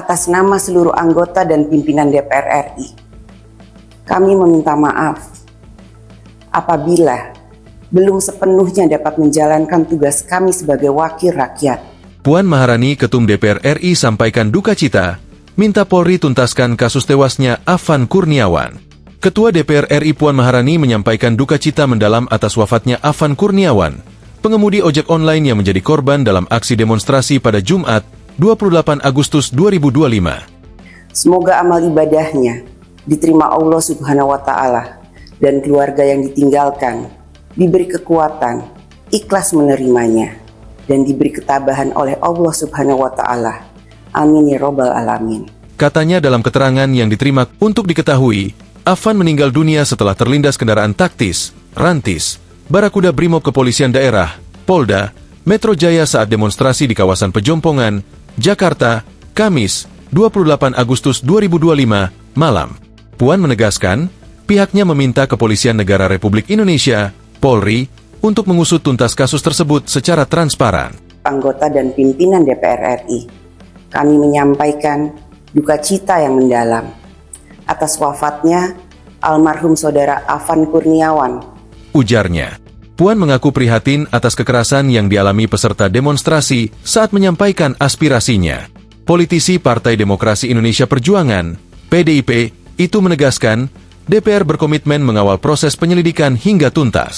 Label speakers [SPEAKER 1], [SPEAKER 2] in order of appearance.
[SPEAKER 1] atas nama seluruh anggota dan pimpinan DPR RI, kami meminta maaf apabila belum sepenuhnya dapat menjalankan tugas kami sebagai wakil rakyat.
[SPEAKER 2] Puan Maharani, Ketum DPR RI, sampaikan duka cita, minta Polri tuntaskan kasus tewasnya Afan Kurniawan. Ketua DPR RI Puan Maharani menyampaikan duka cita mendalam atas wafatnya Afan Kurniawan, pengemudi ojek online yang menjadi korban dalam aksi demonstrasi pada Jumat, 28 Agustus 2025.
[SPEAKER 1] Semoga amal ibadahnya diterima Allah Subhanahu wa Ta'ala dan keluarga yang ditinggalkan diberi kekuatan, ikhlas menerimanya, dan diberi ketabahan oleh Allah Subhanahu wa Ta'ala. Amin ya Rabbal Alamin.
[SPEAKER 2] Katanya dalam keterangan yang diterima, untuk diketahui, Afan meninggal dunia setelah terlindas kendaraan taktis, rantis, Barakuda Brimob Kepolisian Daerah, Polda, Metro Jaya saat demonstrasi di kawasan Pejompongan, Jakarta, Kamis, 28 Agustus 2025, malam. Puan menegaskan, pihaknya meminta Kepolisian Negara Republik Indonesia, Polri, untuk mengusut tuntas kasus tersebut secara transparan.
[SPEAKER 1] Anggota dan pimpinan DPR RI, kami menyampaikan duka cita yang mendalam atas wafatnya almarhum saudara Afan Kurniawan.
[SPEAKER 2] Ujarnya. Puan mengaku prihatin atas kekerasan yang dialami peserta demonstrasi saat menyampaikan aspirasinya. Politisi Partai Demokrasi Indonesia Perjuangan, PDIP, itu menegaskan, DPR berkomitmen mengawal proses penyelidikan hingga tuntas.